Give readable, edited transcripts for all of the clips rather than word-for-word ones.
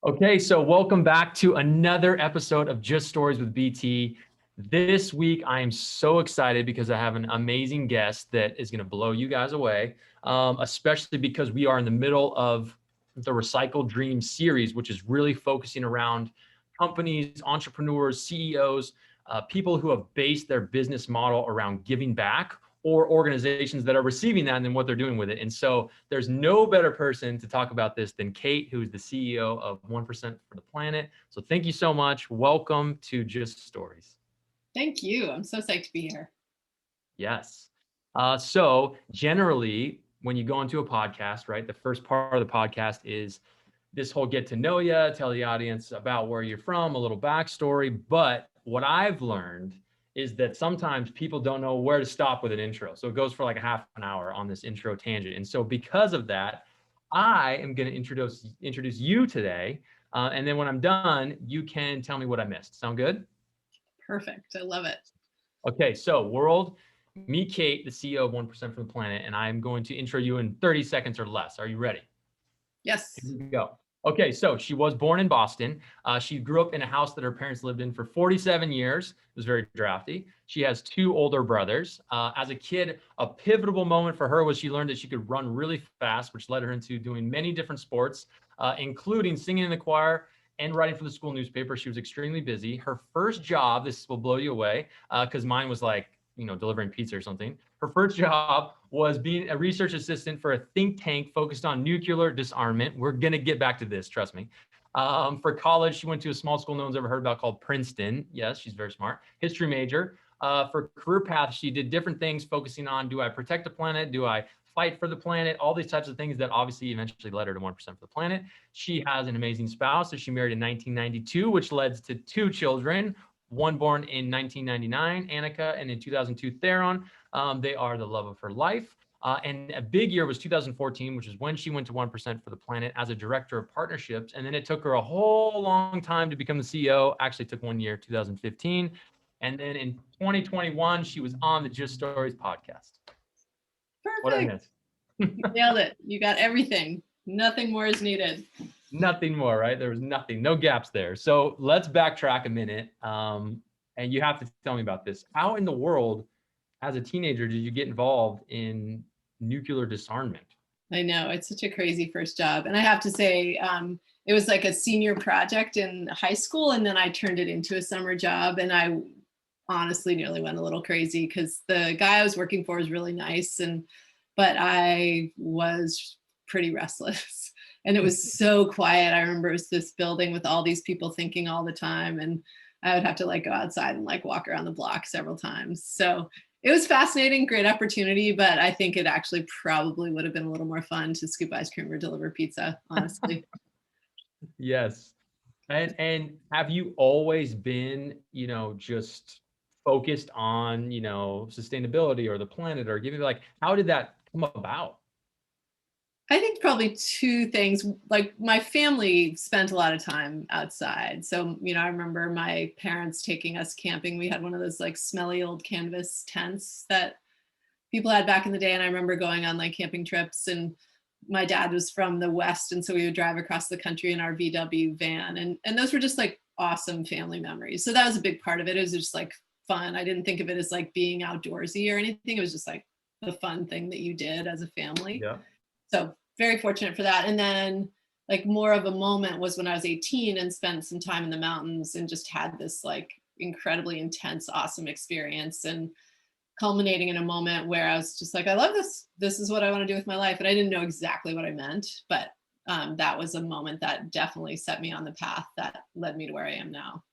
Okay, so welcome back to another episode of Just Stories with BT. This week, I am so excited because I have an amazing guest that is going to blow you guys away, especially because we are in the middle of the Recycle Dream series, which is really focusing around companies, entrepreneurs, CEOs, people who have based their business model around giving back, or organizations that are receiving that and then what they're doing with it. And so there's no better person to talk about this than Kate, who's the CEO of 1% for the Planet. So thank you so much. Welcome to Just Stories. Thank you. I'm so psyched to be here. Yes. So generally, when you go into a podcast, right, the first part of the podcast is this whole get to know you, tell the audience about where you're from, a little backstory. But what I've learned is that sometimes people don't know where to stop with an intro. So it goes for like a half an hour on this intro tangent. And so because of that, I am going to introduce you today. And then when I'm done, you can tell me what I missed. Sound good? Perfect. I love it. Okay, so world, meet Kate, the CEO of 1% for the Planet, and I'm going to intro you in 30 seconds or less. Are you ready? Yes. Here we go. Okay, so she was born in Boston. She grew up in a house that her parents lived in for 47 years. It was very drafty. She has two older brothers. As a kid, a pivotal moment for her was she learned that she could run really fast, which led her into doing many different sports, including singing in the choir and writing for the school newspaper. She was extremely busy. Her first job, this will blow you away, because mine was like, delivering pizza or something. Her first job was being a research assistant for a think tank focused on nuclear disarmament. We're going to get back to this, trust me. For college, she went to a small school no one's ever heard about called Princeton. Yes, she's very smart. History major. For career path, she did different things focusing on, do I protect the planet? Do I fight for the planet? All these types of things that obviously eventually led her to 1% for the Planet. She has an amazing spouse that she married in 1992, which led to two children, one born in 1999, Annika, and in 2002, Theron. They are the love of her life. And a big year was 2014, which is when she went to 1% for the Planet as a director of partnerships. And then it took her a whole long time to become the CEO. Actually took 1 year, 2015. And then in 2021, she was on the Just Stories podcast. What I Perfect. missed? You nailed it. You got everything. Nothing more is needed. Nothing more, right? There was nothing, no gaps there. So let's backtrack a minute. And you have to tell me about this. How in the world, as a teenager, did you get involved in nuclear disarmament? I know. It's such a crazy first job. And I have to say, it was like a senior project in high school. And then I turned it into a summer job. And I honestly nearly went a little crazy because the guy I was working for was really nice. But I was pretty restless. And it was so quiet. I remember it was this building with all these people thinking all the time. And I would have to like go outside and like walk around the block several times. So it was fascinating, great opportunity, but I think it actually probably would have been a little more fun to scoop ice cream or deliver pizza, honestly. Yes. And have you always been, just focused on, sustainability or the planet or giving, like, how did that come about? I think probably two things. Like my family spent a lot of time outside. So, I remember my parents taking us camping. We had one of those like smelly old canvas tents that people had back in the day. And I remember going on like camping trips, and my dad was from the West. And so we would drive across the country in our VW van. And those were just like awesome family memories. So that was a big part of it. It was just like fun. I didn't think of it as like being outdoorsy or anything. It was just like the fun thing that you did as a family. Yeah. So very fortunate for that. And then like more of a moment was when I was 18 and spent some time in the mountains and just had this like incredibly intense, awesome experience, and culminating in a moment where I was just like, I love this. This is what I want to do with my life. And I didn't know exactly what I meant, but that was a moment that definitely set me on the path that led me to where I am now.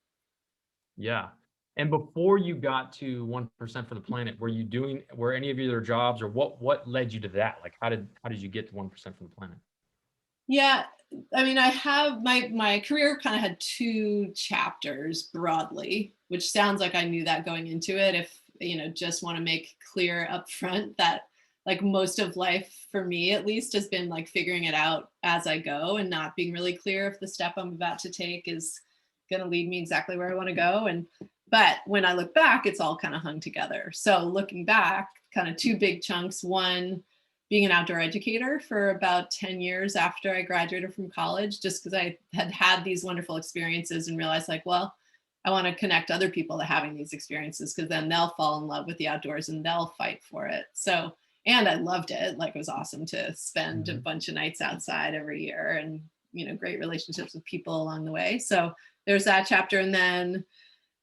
Yeah. And before you got to 1% for the Planet, were any of your other jobs, or what led you to that? Like, how did you get to 1% for the Planet? Yeah, I mean, I have my career kind of had two chapters broadly, which sounds like I knew that going into it. If just want to make clear up front that like most of life for me at least has been like figuring it out as I go and not being really clear if the step I'm about to take is going to lead me exactly where I want to go. But when I look back, it's all kind of hung together. So looking back, kind of two big chunks. One, being an outdoor educator for about 10 years after I graduated from college, just because I had had these wonderful experiences and realized like, well, I want to connect other people to having these experiences because then they'll fall in love with the outdoors and they'll fight for it. So, and I loved it. Like it was awesome to spend a bunch of nights outside every year and, great relationships with people along the way. So there's that chapter. And then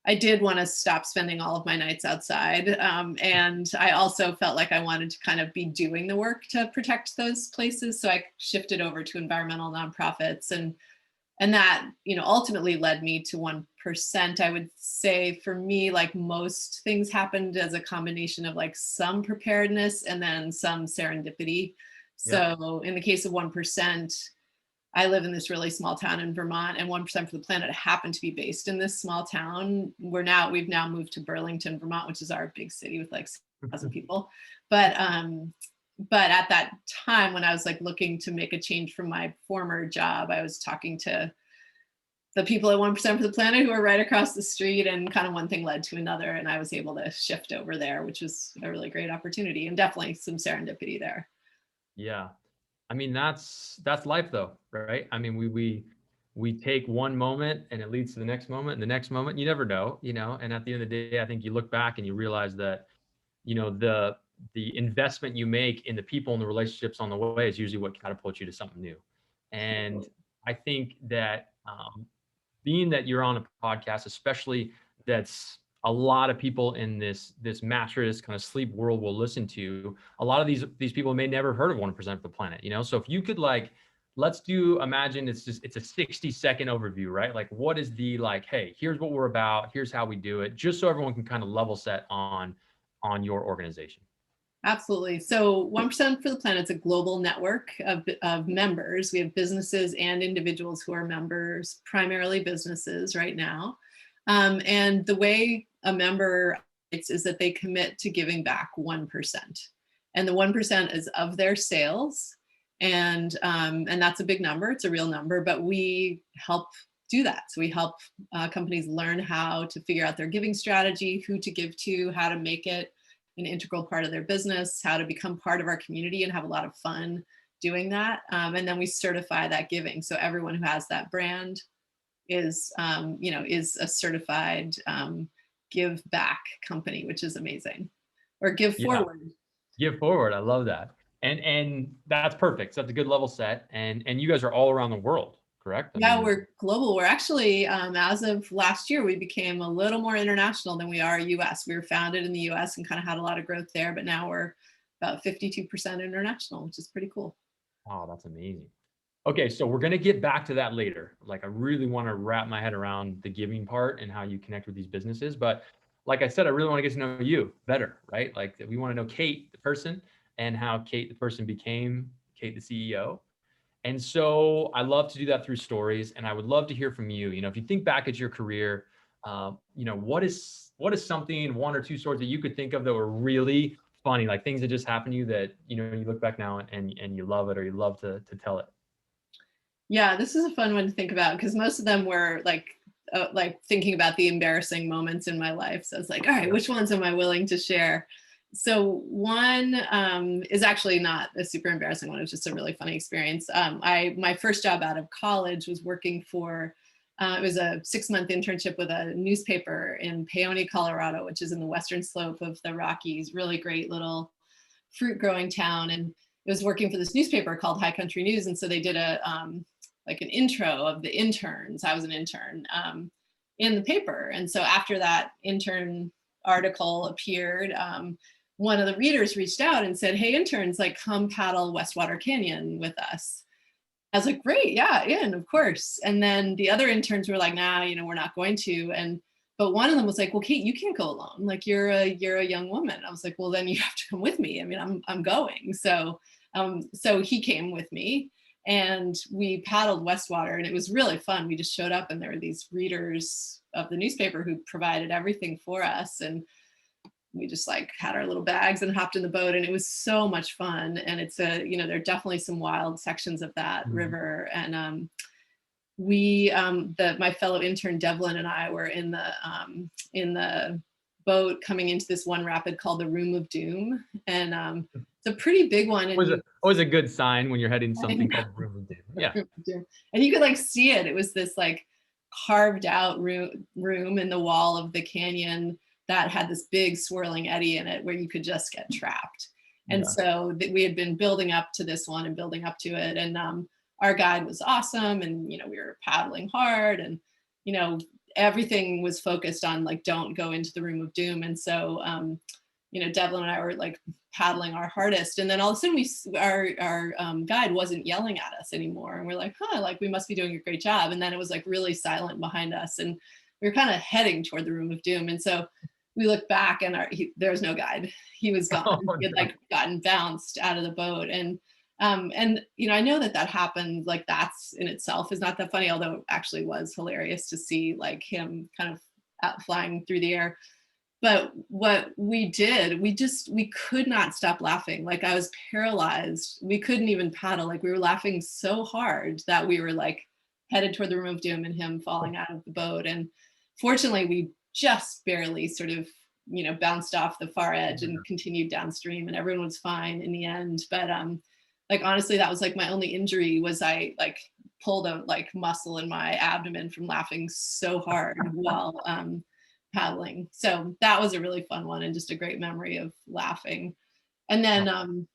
I did want to stop spending all of my nights outside. And I also felt like I wanted to kind of be doing the work to protect those places. So I shifted over to environmental nonprofits and that, ultimately led me to 1%. I would say for me, like most things happened as a combination of like some preparedness and then some serendipity. So in the case of 1%, I live in this really small town in Vermont, and 1% for the Planet happened to be based in this small town. We've now moved to Burlington, Vermont, which is our big city with like 6,000 people. But at that time when I was like looking to make a change from my former job, I was talking to the people at 1% for the Planet who are right across the street, and kind of one thing led to another, and I was able to shift over there, which was a really great opportunity and definitely some serendipity there. Yeah. I mean, that's life though, right? I mean, we take one moment and it leads to the next moment and the next moment. You never know, and at the end of the day, I think you look back and you realize that, the investment you make in the people and the relationships on the way is usually what catapults you to something new. And I think that being that you're on a podcast, especially that's a lot of people in this mattress kind of sleep world will listen to, a lot of these people may never have heard of 1% of the Planet, So if you could imagine it's a 60-second overview, right? Like what is hey, here's what we're about, here's how we do it, just so everyone can kind of level set on your organization. Absolutely. So 1% for the Planet is a global network of members. We have businesses and individuals who are members, primarily businesses right now. And the way a member is that they commit to giving back 1%. And the 1% is of their sales. And that's a big number. It's a real number, but we help do that. So we help companies learn how to figure out their giving strategy, who to give to, how to make it an integral part of their business, how to become part of our community and have a lot of fun doing that. And then we certify that giving. So everyone who has that brand is a certified give back company, which is amazing. Or give forward. Give forward. I love that. And that's perfect. So that's a good level set. And you guys are all around the world, correct? We're global. We're actually, as of last year, we became a little more international than we are US. We were founded in the US and kind of had a lot of growth there, but now we're about 52% international, which is pretty cool. Oh, that's amazing. Okay, so we're going to get back to that later. Like I really want to wrap my head around the giving part and how you connect with these businesses. But like I said, I really want to get to know you better, right? Like we want to know Kate, the person, and how Kate, the person, became Kate, the CEO. And so I love to do that through stories, and I would love to hear from you. If you think back at your career, what is something, one or two stories that you could think of that were really funny, like things that just happened to you that, you look back now and you love it, or you love to tell it. Yeah, this is a fun one to think about because most of them were like thinking about the embarrassing moments in my life. So it's like, all right, which ones am I willing to share? So one is actually not a super embarrassing one. It was just a really funny experience. My first job out of college was working for, it was a 6-month internship with a newspaper in Paoni, Colorado, which is in the western slope of the Rockies, really great little fruit growing town. And it was working for this newspaper called High Country News. And so they did an intro of the interns. I was an intern in the paper. And so after that intern article appeared, one of the readers reached out and said, hey, interns, come paddle Westwater Canyon with us. I was like, great, yeah, in, of course. And then the other interns were like, nah, we're not going to. But one of them was like, well, Kate, you can't go alone. You're a young woman. I was like, well, then you have to come with me. I mean, I'm going. So he came with me and we paddled Westwater, and it was really fun. We just showed up and there were these readers of the newspaper who provided everything for us. And we just had our little bags and hopped in the boat, and it was so much fun. And it's there are definitely some wild sections of that river. And my fellow intern Devlin and I were in the boat coming into this one rapid called the Room of Doom. And a pretty big one. And Always a good sign when you're heading something called Room of Doom. Yeah. And you could like see it. It was this like carved out room in the wall of the canyon that had this big swirling eddy in it where you could just get trapped. And so we had been building up to this one and building up to it. And our guide was awesome. And, you know, we were paddling hard and, you know, everything was focused on like, don't go into the Room of Doom. And so, you know, Devlin and I were like paddling our hardest. And then all of a sudden our guide wasn't yelling at us anymore. And we're like, huh, like we must be doing a great job. And then it was like really silent behind us. And we were kind of heading toward the Room of Doom. And so we looked back and there was no guide. He was gone. He had like gotten bounced out of the boat. And you know, I know that happened. Like that's in itself is not that funny, although it actually was hilarious to see like him kind of out flying through the air. But what we did, we could not stop laughing. Like I was paralyzed. We couldn't even paddle. Like we were laughing so hard that we were like headed toward the Room of Doom and him falling out of the boat. And fortunately, we just barely sort of, you know, bounced off the far edge and continued downstream, and everyone was fine in the end. But like honestly, that was like my only injury was I like pulled a like muscle in my abdomen from laughing so hard while paddling. So that was a really fun one and just a great memory of laughing. And then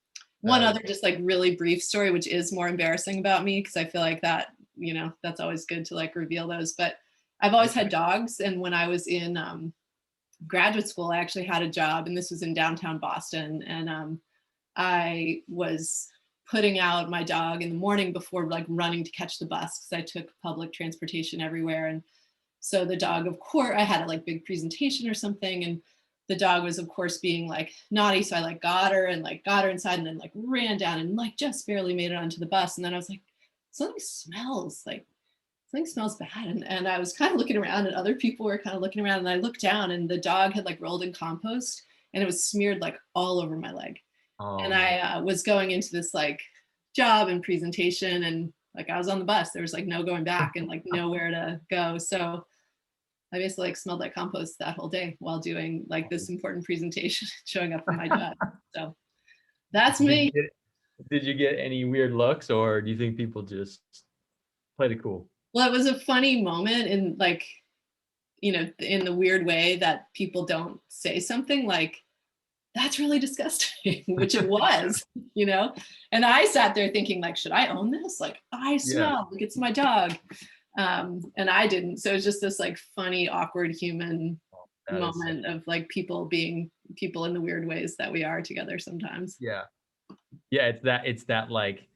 one other just like really brief story, which is more embarrassing about me because I feel like that, you know, that's always good to like reveal those. But I've always had dogs. And when I was in graduate school, I actually had a job, and this was in downtown Boston. And I was putting out my dog in the morning before like running to catch the bus because I took public transportation everywhere. And so the dog, of course, I had a like big presentation or something, and the dog was of course being like naughty. So I like got her inside and then like ran down and like just barely made it onto the bus. And then I was like, something smells bad. And I was kind of looking around and other people were kind of looking around, and I looked down and the dog had like rolled in compost and it was smeared like all over my leg. And I was going into this like job and presentation, and like I was on the bus, there was like no going back and like nowhere to go. So I basically like smelled like compost that whole day while doing like this important presentation, showing up for my job. So that's me. Did you get any weird looks, or do you think people just played it cool? Well, it was a funny moment in like, you know, in the weird way that people don't say something like, that's really disgusting, which it was, you know? And I sat there thinking like, should I own this? Like I smell, like it's my dog. And I didn't. So it's just this like funny, awkward human moment of like people being people in the weird ways that we are together sometimes. Yeah. It's that like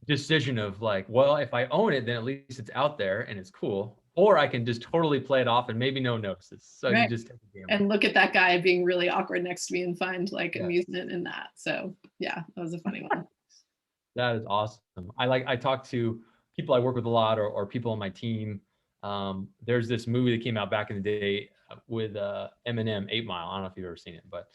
decision of like, well, if I own it, then at least it's out there and it's cool. Or I can just totally play it off and maybe no one notices. So you just take a gamble. And look at that guy being really awkward next to me and find like amusement in that. So yeah, that was a funny one. That is awesome. I talk to people I work with a lot, or people on my team. There's this movie that came out back in the day with Eminem, 8 Mile. I don't know if you've ever seen it, but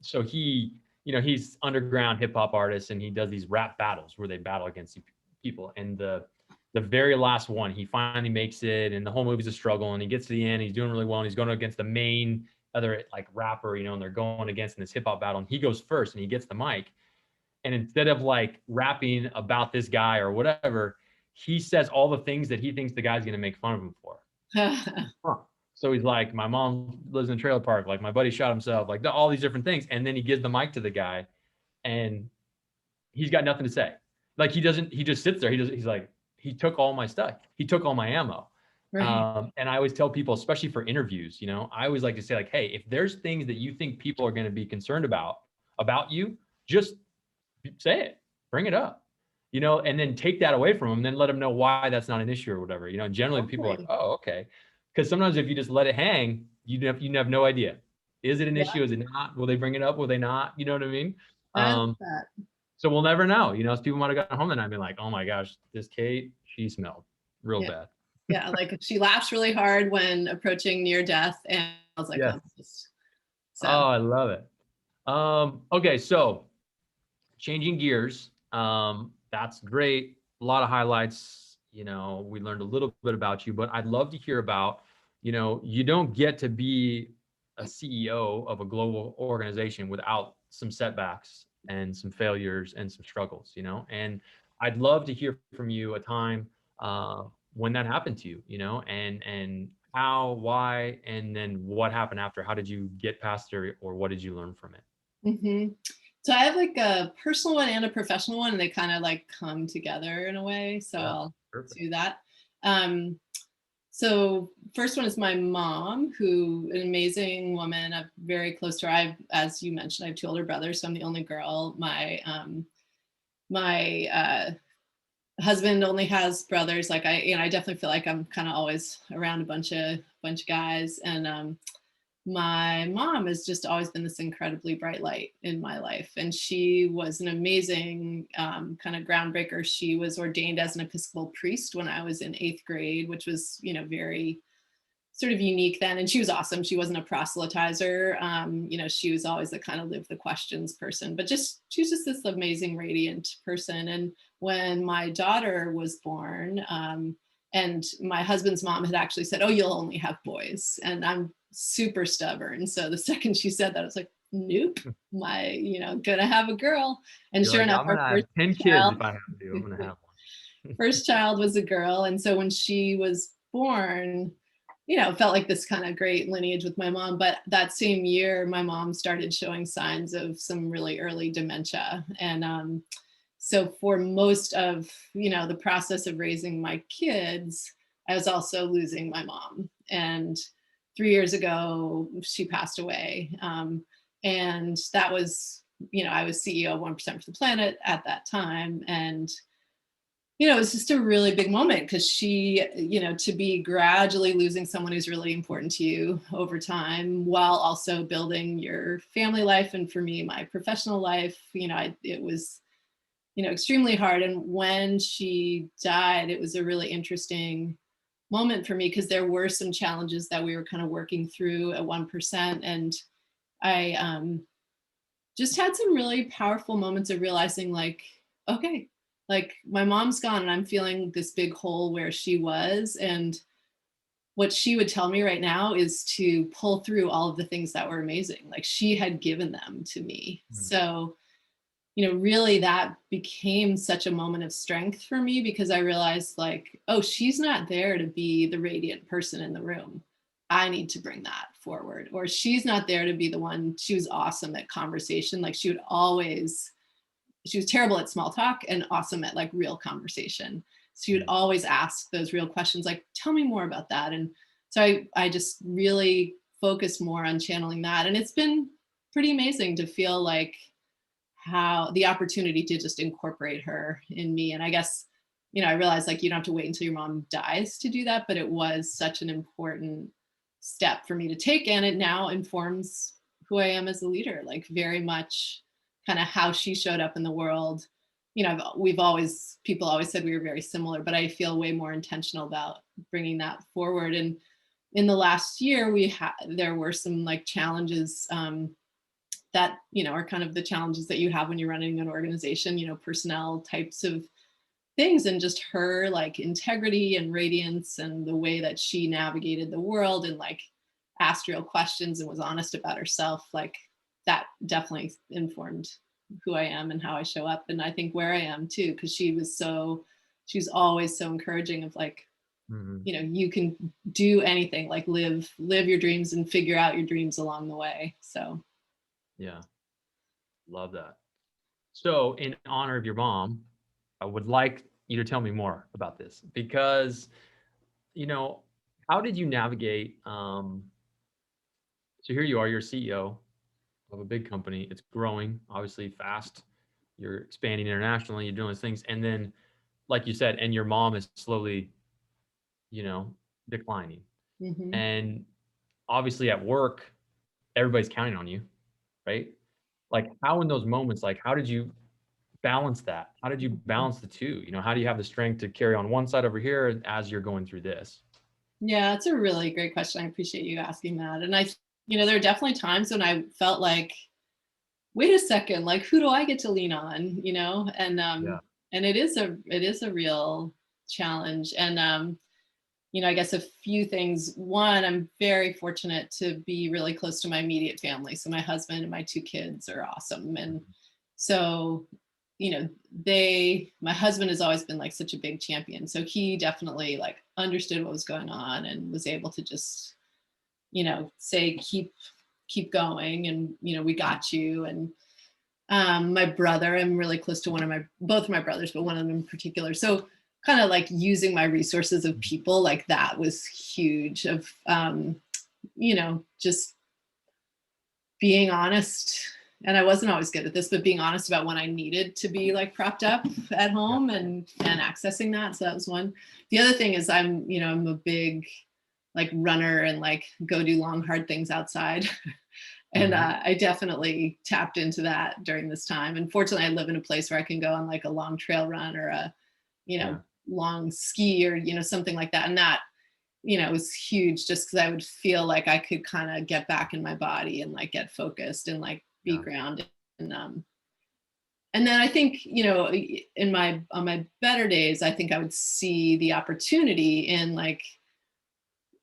so he, you know, he's underground hip hop artist, and he does these rap battles where they battle against people. And the very last one, he finally makes it, and the whole movie's a struggle, and he gets to the end, he's doing really well, and he's going against the main other like rapper, you know, and they're going against in this hip hop battle, and he goes first and he gets the mic. And instead of like rapping about this guy or whatever, he says all the things that he thinks the guy's going to make fun of him for. So he's like, my mom lives in a trailer park, like my buddy shot himself, like all these different things. And then he gives the mic to the guy and he's got nothing to say. Like he just sits there. He's like, he took all my stuff. He took all my ammo. Right. And I always tell people, especially for interviews, you know, I always like to say like, hey, if there's things that you think people are going to be concerned about you, just say it, bring it up, you know, and then take that away from them, then let them know why that's not an issue or whatever, you know. And generally people are like, oh, okay. Because sometimes if you just let it hang, you have no idea. Is it an issue? Is it not? Will they bring it up? Will they not? You know what I mean? So we'll never know, you know. People might have gotten home and I'd be like, oh my gosh, this Kate, she smelled real bad. Yeah, like she laughs really hard when approaching near death, and I was like, oh, I love it. Okay, so changing gears, that's great. A lot of highlights. You know, we learned a little bit about you, but I'd love to hear about, you know, you don't get to be a CEO of a global organization without some setbacks and some failures and some struggles, you know. And I'd love to hear from you a time when that happened to you, you know, and how, why, and then what happened after. How did you get past it, or what did you learn from it? Hmm. So I have like a personal one and a professional one, and they kind of like come together in a way. So Yeah, I'll perfect. do that. Um, so first one is my mom, who an amazing woman. I'm very close to her. As you mentioned, I have two older brothers, so I'm the only girl. My husband only has brothers. Like I definitely feel like I'm kind of always around a bunch of guys, and my mom has just always been this incredibly bright light in my life. And she was an amazing kind of groundbreaker. She was ordained as an Episcopal priest when I was in 8th grade, which was, very sort of unique then. And she was awesome. She wasn't a proselytizer. She was always the kind of live the questions person, but she was just this amazing, radiant person. And when my daughter was born, and my husband's mom had actually said, "Oh, you'll only have boys." And I'm super stubborn. So the second she said that, I was like, "Nope, gonna have a girl." And You're sure like, enough, I'm our gonna have first 10 kids child, if I have to. I'm gonna have one. first child was a girl. And so when she was born, it felt like this kind of great lineage with my mom. But that same year, my mom started showing signs of some really early dementia. And so for most of, the process of raising my kids, I was also losing my mom. And 3 years ago, she passed away. And that was, I was CEO of 1% for the Planet at that time. And it was just a really big moment because she, to be gradually losing someone who's really important to you over time while also building your family life. And for me, my professional life, it was, extremely hard. And when she died, it was a really interesting moment for me because there were some challenges that we were kind of working through at 1%. And I just had some really powerful moments of realizing, like, okay, like my mom's gone and I'm feeling this big hole where she was. And what she would tell me right now is to pull through all of the things that were amazing. Like she had given them to me. Mm. So, really that became such a moment of strength for me because I realized, like, oh, she's not there to be the radiant person in the room. I need to bring that forward. Or she's not there to be the one. She was awesome at conversation. Like she was terrible at small talk and awesome at like real conversation. So she would always ask those real questions, like, tell me more about that. And so I just really focused more on channeling that. And it's been pretty amazing to feel like how the opportunity to just incorporate her in me. And I guess, I realized, like, you don't have to wait until your mom dies to do that, but it was such an important step for me to take. And it now informs who I am as a leader, like very much kind of how she showed up in the world. People always said we were very similar, but I feel way more intentional about bringing that forward. And in the last year, there were some like challenges that are kind of the challenges that you have when you're running an organization, personnel types of things. And just her like integrity and radiance and the way that she navigated the world and like asked real questions and was honest about herself, like that definitely informed who I am and how I show up, and I think where I am too, because she's always so encouraging of like, Mhm. you can do anything, like live your dreams and figure out your dreams along the way. So Yeah, love that. So, in honor of your mom, I would like you to tell me more about this because, you know, how did you navigate? So here you are, you're CEO of a big company. It's growing, obviously fast. You're expanding internationally. You're doing these things, and then, like you said, and your mom is slowly, you know, declining. mhm. And obviously, at work, everybody's counting on you, right? Like, how in those moments, like, how did you balance that? How did you balance the two? You know, how do you have the strength to carry on one side over here as you're going through this? Yeah, it's a really great question. I appreciate you asking that. And there are definitely times when I felt like, wait a second, like who do I get to lean on? Yeah. And it is a real challenge. And I guess a few things. One, I'm very fortunate to be really close to my immediate family. So my husband and my two kids are awesome. And So, my husband has always been like such a big champion. So he definitely like understood what was going on and was able to just, say, keep going, and, we got you. And my brother, I'm really close to both of my brothers, but one of them in particular. So kind of like using my resources of people, like that was huge, of, just being honest. And I wasn't always good at this, but being honest about when I needed to be like propped up at Yeah. home, and accessing that. So that was one. The other thing is I'm a big like runner, and like go do long, hard things outside. And Mhm. I definitely tapped into that during this time. And fortunately, I live in a place where I can go on like a long trail run, or a, you know, Yeah. long ski, or, something like that. And that, was huge, just because I would feel like I could kind of get back in my body and like get focused and like be Yeah. grounded. And then I think, in on my better days, I think I would see the opportunity in like,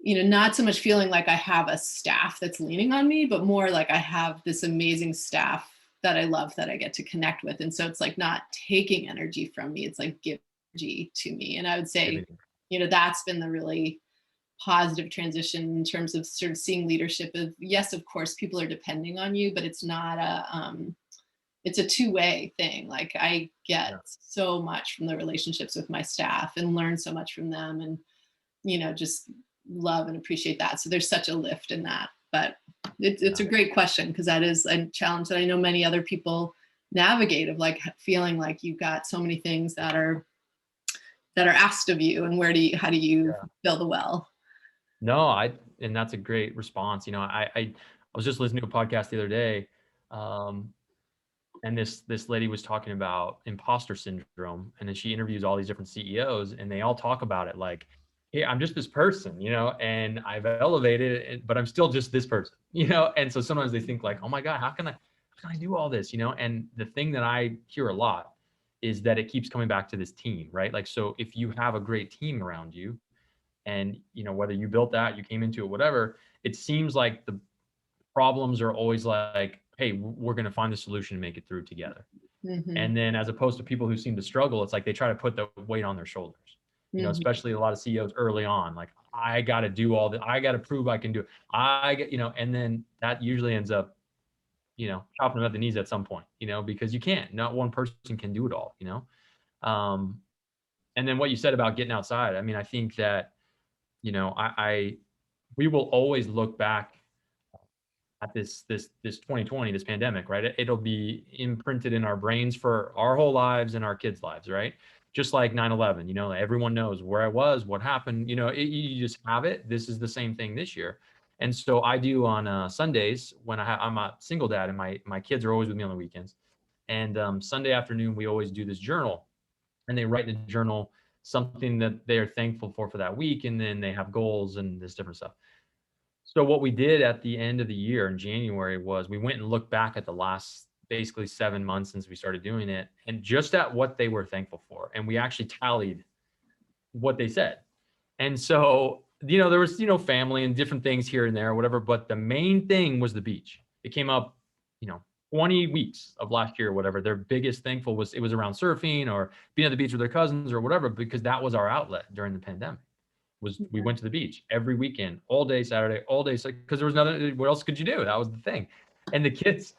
not so much feeling like I have a staff that's leaning on me, but more like I have this amazing staff that I love, that I get to connect with. And so it's like not taking energy from me, it's like giving energy to me. And I would say, Giving. that's been the really positive transition in terms of sort of seeing leadership of, yes, of course, people are depending on you, but it's not it's a two-way thing. Like I get Yeah. so much from the relationships with my staff, and learn so much from them, and just love and appreciate that. So there's such a lift in that. But it's Yeah. a great question, because that is a challenge that I know many other people navigate, of like feeling like you've got so many things that are asked of you, and how do you Yeah. fill the well? No, and that's a great response. I was just listening to a podcast the other day, um, and this lady was talking about imposter syndrome, and then she interviews all these different CEOs, and they all talk about it like, "Hey, I'm just this person, and I've elevated it, but I'm still just this person, And so sometimes they think like, "Oh my God, how can I do all this?" And the thing that I hear a lot is that it keeps coming back to this team, right? Like, so if you have a great team around you, and whether you built that, you came into it, whatever, it seems like the problems are always like, hey, we're going to find the solution and make it through together. Hmm. And then as opposed to people who seem to struggle, it's like they try to put the weight on their shoulders, Hmm. especially a lot of CEOs early on, like, I got to do all that, I got to prove I can do it, I get, and then that usually ends up, chopping them at the knees at some point, because you can't, not one person can do it all, um, and then what you said about getting outside, I mean, I think that, I we will always look back at this 2020, this pandemic, right? It'll be imprinted in our brains for our whole lives and our kids' lives, right? Just like 9/11, everyone knows where I was, what happened, you just have it. This is the same thing this year. And so I do on Sundays when I'm a single dad, and my kids are always with me on the weekends. And Sunday afternoon, we always do this journal, and they write in the journal something that they are thankful for that week, and then they have goals and this different stuff. So what we did at the end of the year in January was we went and looked back at the last basically 7 months since we started doing it, and just at what they were thankful for. And we actually tallied what they said. And so, there was, family and different things here and there, whatever. But the main thing was the beach. It came up, you know, 20 weeks of last year, or whatever. Their biggest thankful was, it was around surfing or being at the beach with their cousins or whatever, because that was our outlet during the pandemic. Was we went to the beach every weekend, all day Saturday, all day, because there was nothing. What else could you do? That was the thing. And the kids,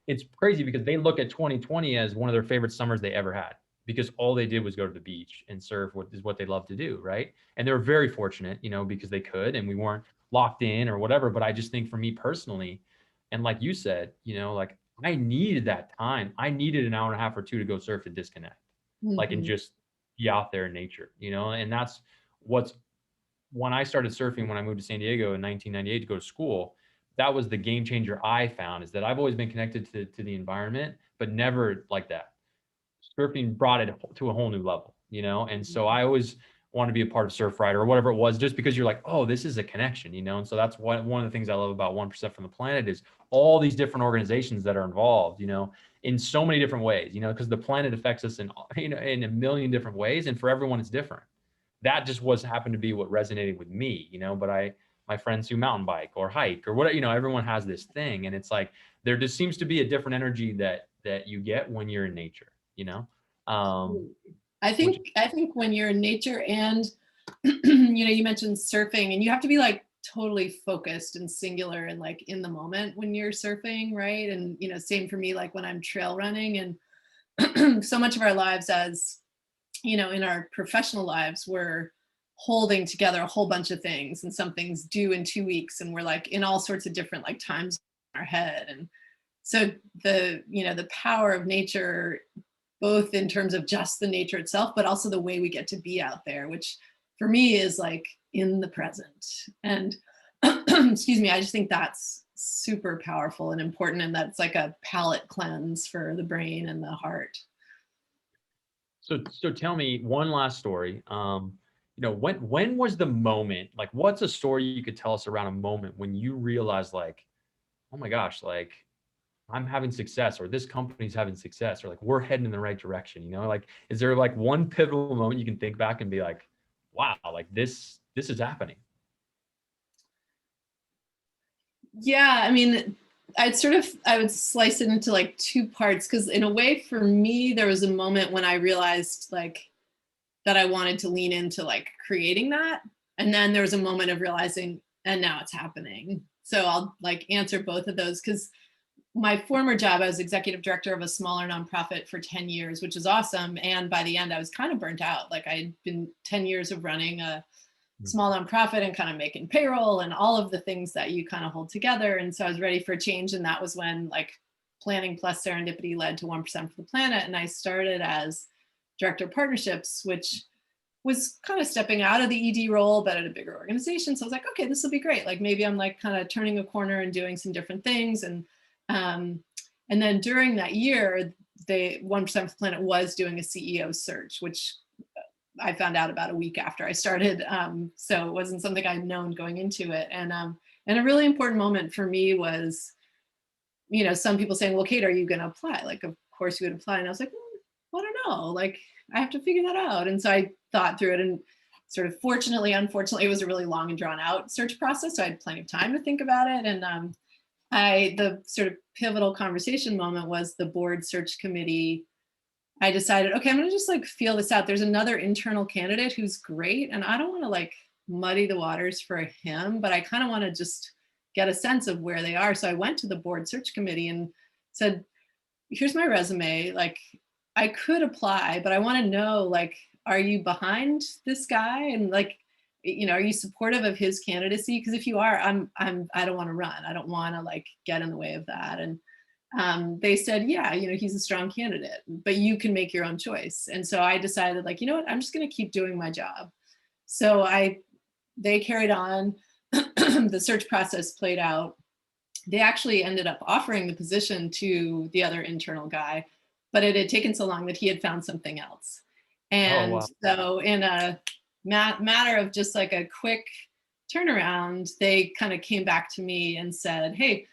it's crazy because they look at 2020 as one of their favorite summers they ever had, because all they did was go to the beach and surf, what is what they love to do, right? And they were very fortunate, because they could, and we weren't locked in or whatever. But I just think for me personally, and like you said, like, I needed that time. I needed an hour and a half or two to go surf, to disconnect, like, and Hmm. just be out there in nature, and that's what's when I started surfing, when I moved to San Diego in 1998 to go to school. That was the game changer I found, is that I've always been connected to the environment, but never like that. Surfing brought it to a whole new level, And so I always want to be a part of Surf Rider or whatever it was, just because you're like, oh, this is a connection, And so that's one of the things I love about 1% from the Planet is all these different organizations that are involved, in so many different ways, because the planet affects us in, in a million different ways, and for everyone it's different. That just was happened to be what resonated with me, but my friends who mountain bike or hike or whatever, everyone has this thing, and it's like there just seems to be a different energy that that you get when you're in nature, you know? Um, which I think when you're in nature and you know, you mentioned surfing and you have to be like totally focused and singular and like in the moment when you're surfing, right? And you know, same for me like when I'm trail running and so much of our lives as you know, in our professional lives, we're holding together a whole bunch of things and something's due in 2 weeks and we're like in all sorts of different like times in our head. And so the, you know, the power of nature, both in terms of just the nature itself, but also the way we get to be out there, which for me is like in the present. And excuse me, I just think that's super powerful and important. And that's like a palate cleanse for the brain and the heart. So tell me one last story. You know, when was the moment, like what's a story you could tell us around a moment when you realized like, oh my gosh, like I'm having success or this company's having success or like we're heading in the right direction, you know? Like is there like one pivotal moment you can think back and be like, wow, like this is happening? Yeah, I mean, I would slice it into like two parts because in a way for me there was a moment when I realized like that I wanted to lean into like creating that. And then there was a moment of realizing and now it's happening. So I'll like answer both of those because my former job, I was executive director of a smaller nonprofit for 10 years, which is awesome. And by the end, I was kind of burnt out. Like I'd been 10 years of running a Mm. small nonprofit and kind of making payroll and all of the things that you kind of hold together. And so I was ready for a change. And that was when like planning plus serendipity led to 1% for the planet. And I started as director of partnerships, which was kind of stepping out of the ED role, but at a bigger organization. So I was like, okay, this will be great. Like maybe I'm like kind of turning a corner and doing some different things. Um, and then during that year, they 1% for the Planet was doing a CEO search, which I found out about a week after I started. So it wasn't something I'd known going into it. And a really important moment for me was, you know, some people saying, well, Kate, are you going to apply? Like, of course you would apply. And I was like, I don't know. Like, I have to figure that out. And so I thought through it and sort of fortunately, unfortunately, it was a really long and drawn out search process. So I had plenty of time to think about it. And the sort of pivotal conversation moment was the board search committee. I decided, okay, I'm going to just like feel this out. There's another internal candidate who's great. And I don't want to like muddy the waters for him, but I kind of want to just get a sense of where they are. So I went to the board search committee and said, here's my resume. Like I could apply, but I want to know, like, are you behind this guy? And like, you know, are you supportive of his candidacy? Because if you are, I don't want to run. I don't want to like get in the way of that. And they said, yeah, you know, he's a strong candidate, but you can make your own choice. And so I decided, like, you know what, I'm just going to keep doing my job. So they carried on. The search process played out. They actually ended up offering the position to the other internal guy, but it had taken so long that he had found something else. Oh, And wow. so in a matter of just like a quick turnaround, they kind of came back to me and said, hey,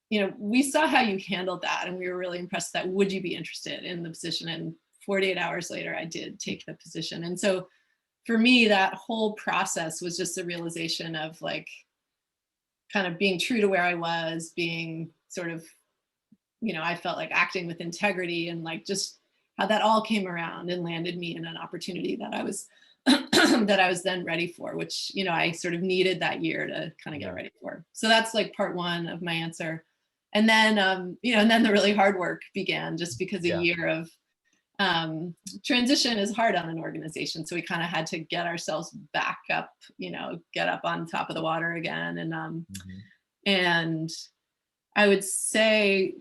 you know, we saw how you handled that and we were really impressed with that. Would you be interested in the position? And 48 hours later, I did take the position. And so for me, that whole process was just a realization of like kind of being true to where I was, being sort of, you know, I felt like acting with integrity and like just how that all came around and landed me in an opportunity that I was that I was then ready for, which, you know, I sort of needed that year to kind of get Yeah. ready for. So that's like part one of my answer. And then, you know, and then the really hard work began just because a Yeah. year of transition is hard on an organization. So we kind of had to get ourselves back up, you know, get up on top of the water again. Mhm. And I would say,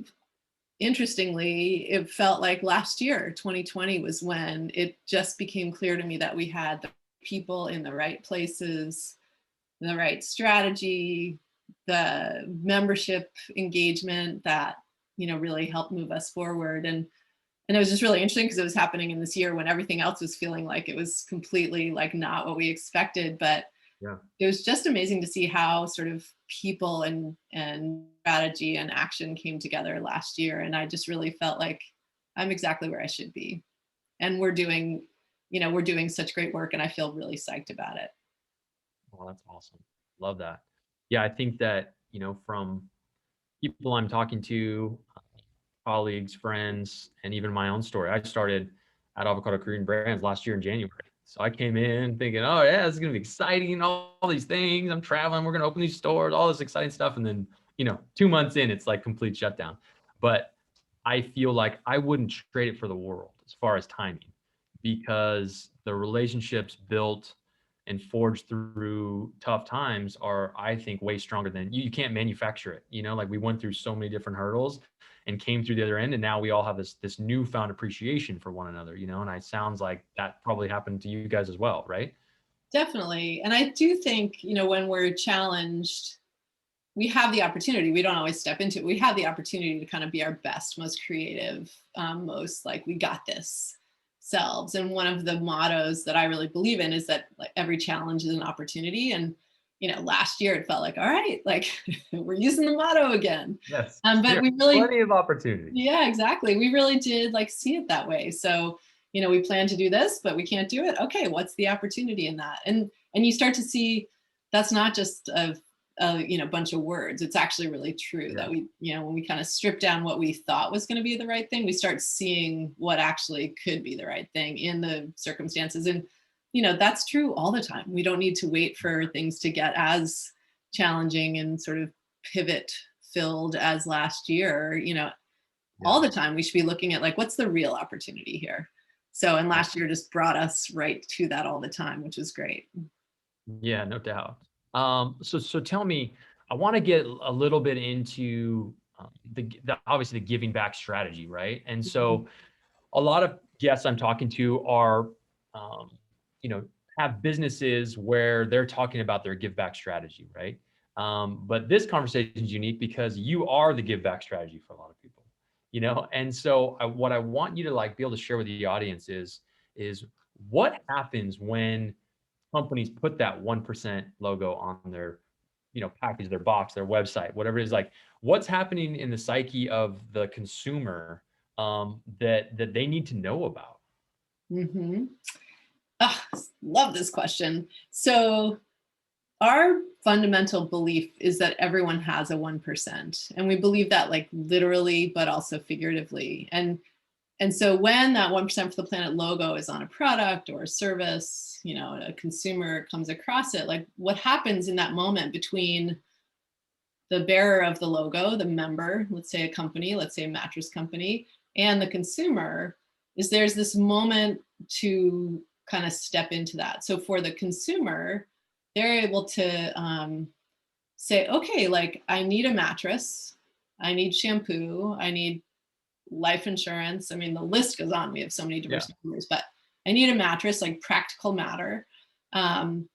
interestingly, it felt like last year, 2020, was when it just became clear to me that we had the people in the right places, the right strategy, the membership engagement that, you know, really helped move us forward. And it was just really interesting because it was happening in this year when everything else was feeling like it was completely like not what we expected. But Yeah. it was just amazing to see how sort of people and strategy and action came together last year. And I just really felt like I'm exactly where I should be. And we're doing, you know, we're doing such great work and I feel really psyched about it. Oh, that's awesome. Love that. Yeah, I think that, you know, from people I'm talking to, colleagues, friends, and even my own story. I started at Avocado Korean Brands last year in January. So I came in thinking, oh yeah, this is gonna be exciting, all these things. I'm traveling, we're gonna open these stores, all this exciting stuff. And then, 2 months in, it's like complete shutdown. But I feel like I wouldn't trade it for the world as far as timing, because the relationships built and forged through tough times are, I think, way stronger than you can't manufacture it. Like we went through so many different hurdles and came through the other end, and now we all have this newfound appreciation for one another. And it sounds like that probably happened to you guys as well, right? Definitely. And I do think, when we're challenged, we have the opportunity. We don't always step into it. We have the opportunity to kind of be our best, most creative, most like we got this selves. And one of the mottos that I really believe in is that like every challenge is an opportunity. And last year it felt like, all right, like we're using the motto again. Yes. But we really, Plenty of opportunity. yeah, exactly. We really did like see it that way. So, we plan to do this, but we can't do it. Okay, what's the opportunity in that? And you start to see that's not just a bunch of words. It's actually really true that we, when we kind of strip down what we thought was going to be the right thing, we start seeing what actually could be the right thing in the circumstances. And that's true all the time. We don't need to wait for things to get as challenging and sort of pivot filled as last year. All the time we should be looking at like, what's the real opportunity here? So, and last year just brought us right to that all the time, which was great. Yeah, no doubt. So tell me, I want to get a little bit into the obviously the giving back strategy, right? And so a lot of guests I'm talking to are, um, you know, have businesses where they're talking about their give back strategy, right? But this conversation is unique because you are the give back strategy for a lot of people, And so what I want you to like be able to share with the audience is what happens when companies put that 1% logo on their, package, their box, their website, whatever it is. Like, what's happening in the psyche of the consumer that they need to know about? Mm-hmm. Oh, love this question. So our fundamental belief is that everyone has a 1%. And we believe that like literally, but also figuratively. And so when that 1% for the planet logo is on a product or a service, a consumer comes across it, like what happens in that moment between the bearer of the logo, the member, let's say a company, let's say a mattress company, and the consumer is there's this moment to kind of step into that. So for the consumer, they're able to say, okay, like I need a mattress, I need shampoo, I need life insurance. I mean, the list goes on. We have so many diverse numbers, but I need a mattress, like practical matter. And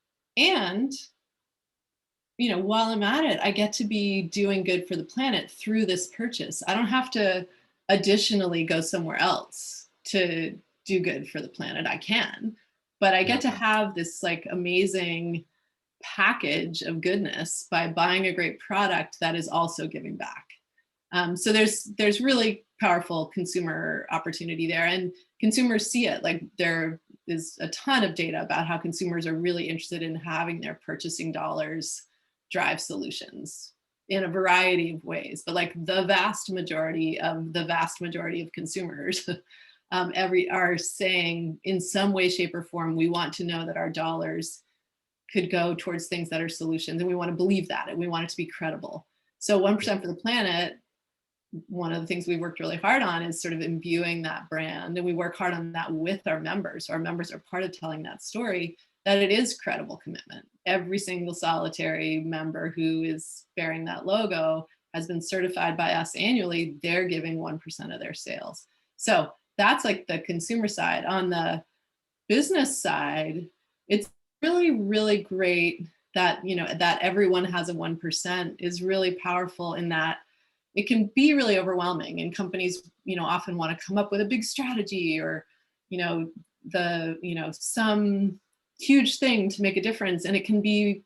while I'm at it, I get to be doing good for the planet through this purchase. I don't have to additionally go somewhere else to do good for the planet. I can, but I get to have this like amazing package of goodness by buying a great product that is also giving back. So there's really powerful consumer opportunity there, and consumers see it. Like there is a ton of data about how consumers are really interested in having their purchasing dollars drive solutions in a variety of ways. But like the vast majority of consumers are saying in some way, shape, or form, we want to know that our dollars could go towards things that are solutions, and we want to believe that, and we want it to be credible. So 1% for the planet, one of the things we worked really hard on is sort of imbuing that brand, and we work hard on that with our members. Our members are part of telling that story, that it is credible commitment. Every single solitary member who is bearing that logo has been certified by us annually. They're giving 1% of their sales. So that's like the consumer side. On the business side, it's really, really great that, that everyone has a 1% is really powerful in that it can be really overwhelming, and companies, often want to come up with a big strategy or, some huge thing to make a difference. And it can be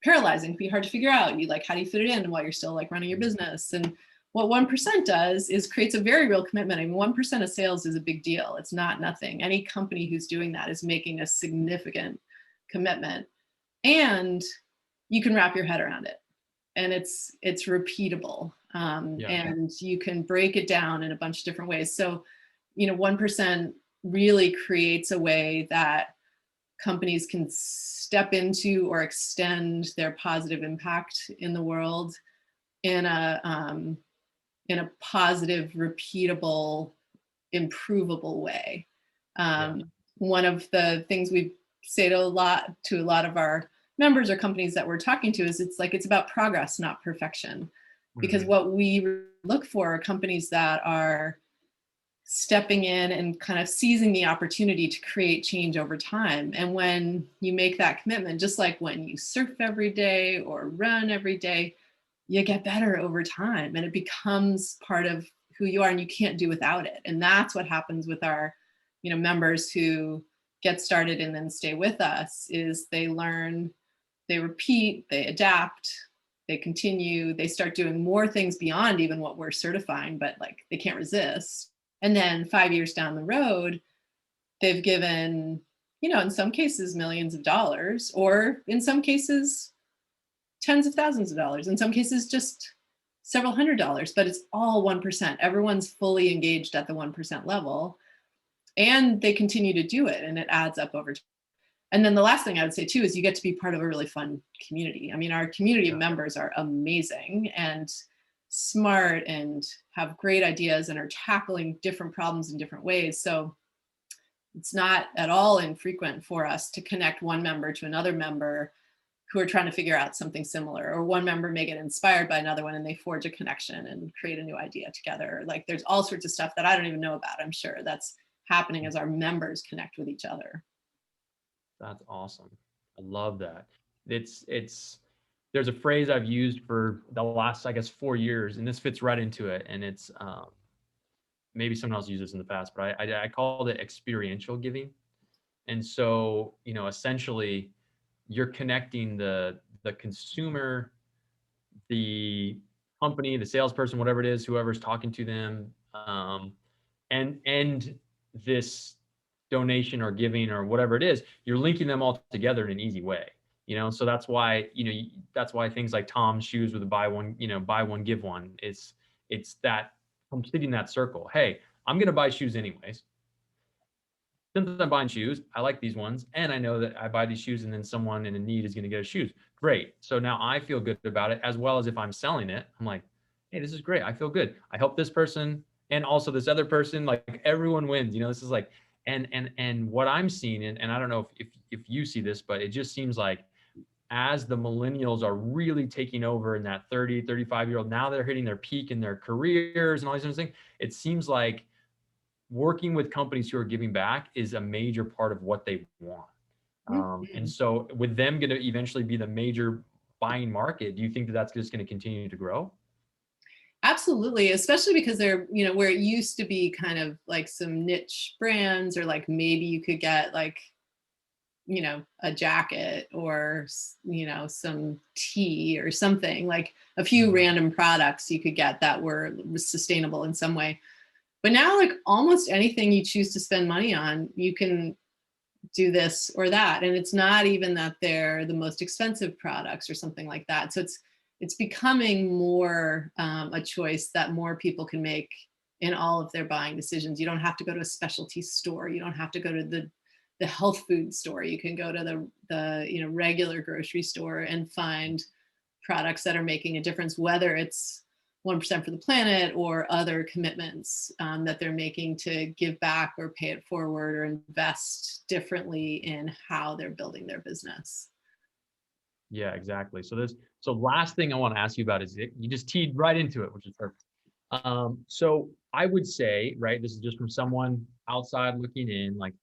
paralyzing, it can be hard to figure out. You like, how do you fit it in while you're still like running your business? And what 1% does is creates a very real commitment. I mean, 1% of sales is a big deal. It's not nothing. Any company who's doing that is making a significant commitment, and you can wrap your head around it, and it's repeatable. Yeah. And you can break it down in a bunch of different ways. So, 1% really creates a way that companies can step into or extend their positive impact in the world in a positive, repeatable, improvable way. Yeah. One of the things we say to a lot of our members or companies that we're talking to is it's about progress, not perfection. Because Mhm. what we look for are companies that are stepping in and kind of seizing the opportunity to create change over time. And when you make that commitment, just like when you surf every day or run every day, you get better over time and it becomes part of who you are and you can't do without it. And that's what happens with our, members who get started and then stay with us is they learn, they repeat, they adapt, they continue, they start doing more things beyond even what we're certifying, but like they can't resist. And then 5 years down the road, they've given, in some cases, millions of dollars, or in some cases, tens of thousands of dollars, in some cases, just several $100s, but it's all 1%. Everyone's fully engaged at the 1% level, and they continue to do it, and it adds up over time. And then the last thing I would say too is you get to be part of a really fun community. I mean, our community Yeah. members are amazing and smart and have great ideas and are tackling different problems in different ways. So it's not at all infrequent for us to connect one member to another member who are trying to figure out something similar, or one member may get inspired by another one and they forge a connection and create a new idea together. Like there's all sorts of stuff that I don't even know about, I'm sure, that's happening as our members connect with each other. That's awesome. I love that. It's there's a phrase I've used for the last, I guess, 4 years, and this fits right into it. And it's maybe someone else used this in the past, but I called it experiential giving. And so, essentially, you're connecting the consumer, the company, the salesperson, whatever it is, whoever's talking to them, and this donation or giving or whatever it is, you're linking them all together in an easy way. So that's why that's why things like Tom's shoes with a buy one give one. It's that completing that circle. Hey, I'm gonna buy shoes anyways. Since I'm buying shoes, I like these ones, and I know that I buy these shoes, and then someone in a need is going to get shoes. Great. So now I feel good about it, as well as if I'm selling it, I'm like, hey, this is great. I feel good. I help this person and also this other person. Like everyone wins. This is like, and what I'm seeing, and I don't know if you see this, but it just seems like as the millennials are really taking over in that 30, 35-year-old, now they're hitting their peak in their careers and all these other things. It seems like working with companies who are giving back is a major part of what they want. And Mhm. so with them going to eventually be the major buying market, do you think that that's just going to continue to grow? Absolutely, especially because they're, where it used to be kind of like some niche brands, or like maybe you could get like, a jacket or, some tea or something, like a few Mhm. random products you could get that were sustainable in some way. But now, like almost anything you choose to spend money on, you can do this or that, and it's not even that they're the most expensive products or something like that. So it's becoming more a choice that more people can make in all of their buying decisions. You don't have to go to a specialty store, you don't have to go to the health food store. You can go to the regular grocery store and find products that are making a difference, whether it's 1% for the planet or other commitments that they're making to give back or pay it forward or invest differently in how they're building their business. Yeah, exactly. So last thing I want to ask you about is you just teed right into it, which is perfect. So I would say, right, this is just from someone outside looking in, like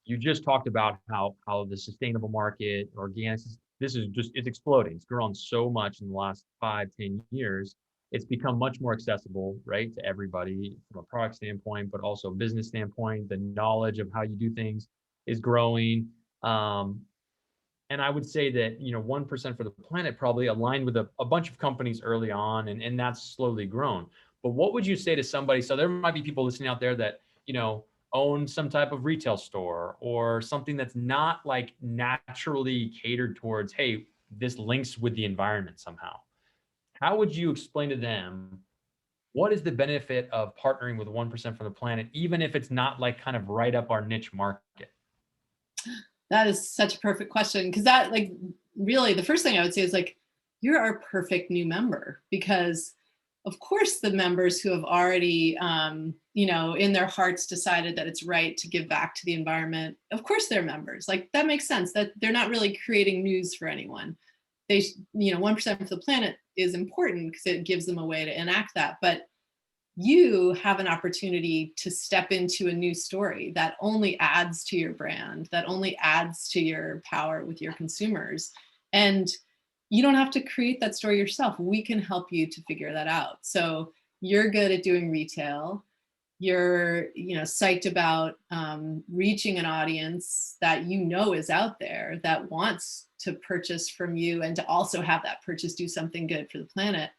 you just talked about how the sustainable market, organic, this is just it's exploding. It's grown so much in the last 5, 10 years. It's become much more accessible, right, to everybody from a product standpoint, but also business standpoint. The knowledge of how you do things is growing. And I would say that 1% for the planet probably aligned with a bunch of companies early on, and that's slowly grown. But what would you say to somebody? So there might be people listening out there that own some type of retail store or something that's not like naturally catered towards, hey, this links with the environment somehow. How would you explain to them what is the benefit of partnering with 1% for the planet, even if it's not like kind of right up our niche market? That is such a perfect question, because that, like, really the first thing I would say is like, you're our perfect new member, because of course the members who have already in their hearts decided that it's right to give back to the environment, of course they're members. Like, that makes sense, that they're not really creating news for anyone. 1% for the planet is important because it gives them a way to enact that. But you have an opportunity to step into a new story that only adds to your brand, that only adds to your power with your consumers. And you don't have to create that story yourself. We can help you to figure that out. So you're good at doing retail. You're, psyched about reaching an audience that is out there that wants to purchase from you, and to also have that purchase do something good for the planet.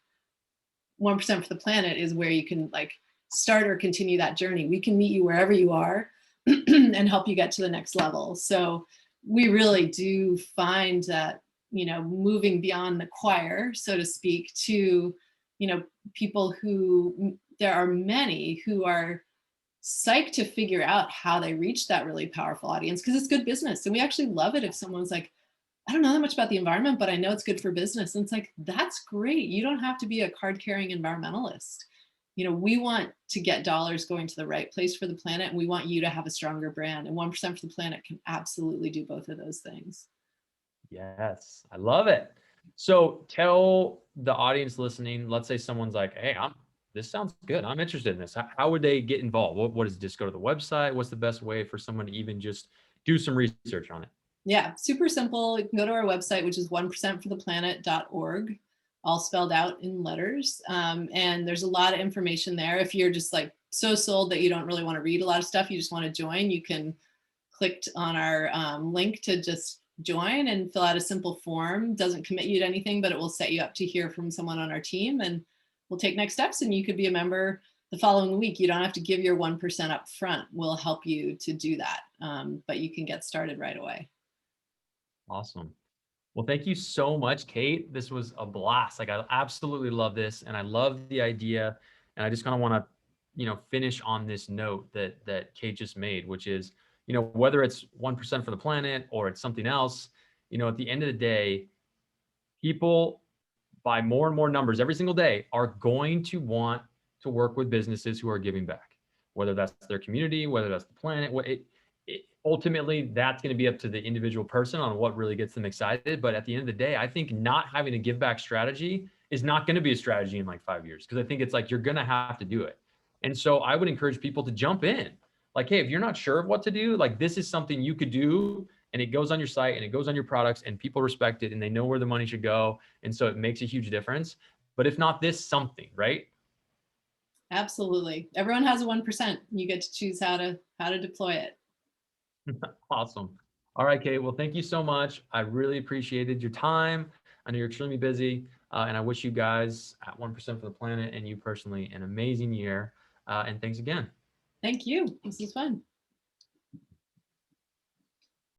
1% for the planet is where you can like start or continue that journey. We can meet you wherever you are and help you get to the next level. So we really do find that, moving beyond the choir, so to speak, to, people who, there are many who are psyched to figure out how they reach that really powerful audience, because it's good business. And we actually love it if someone's like, I don't know that much about the environment, but I know it's good for business. And it's like, that's great. You don't have to be a card carrying environmentalist. We want to get dollars going to the right place for the planet. And we want you to have a stronger brand. And 1% for the planet can absolutely do both of those things. Yes, I love it. So tell the audience listening, let's say someone's like, hey, this sounds good. I'm interested in this. How would they get involved? What is it? Just go to the website? What's the best way for someone to even just do some research on it? Yeah, super simple. You can go to our website, which is 1%fortheplanet.org, all spelled out in letters. And there's a lot of information there. If you're just like so sold that you don't really want to read a lot of stuff, you just want to join, you can click on our link to just join and fill out a simple form. Doesn't commit you to anything, but it will set you up to hear from someone on our team, and we'll take next steps, and you could be a member the following week. You don't have to give your 1% up front. We'll help you to do that. But you can get started right away. Awesome. Well, thank you so much, Kate. This was a blast. Like, I absolutely love this, and I love the idea. And I just kind of want to, finish on this note that Kate just made, which is, whether it's 1% for the planet or it's something else, at the end of the day, people by more and more numbers every single day are going to want to work with businesses who are giving back, whether that's their community, whether that's the planet. Ultimately, that's going to be up to the individual person on what really gets them excited. But at the end of the day, I think not having a give back strategy is not going to be a strategy in like 5 years, because I think it's like you're going to have to do it. And so I would encourage people to jump in. Like, hey, if you're not sure of what to do, like, this is something you could do, and it goes on your site and it goes on your products, and people respect it and they know where the money should go. And so it makes a huge difference. But if not this, something, right? Absolutely. Everyone has a 1%. You get to choose how to deploy it. Awesome. All right, Kate. Well, thank you so much. I really appreciated your time. I know you're extremely busy, and I wish you guys at 1% for the planet and you personally an amazing year. And thanks again. Thank you. This is fun.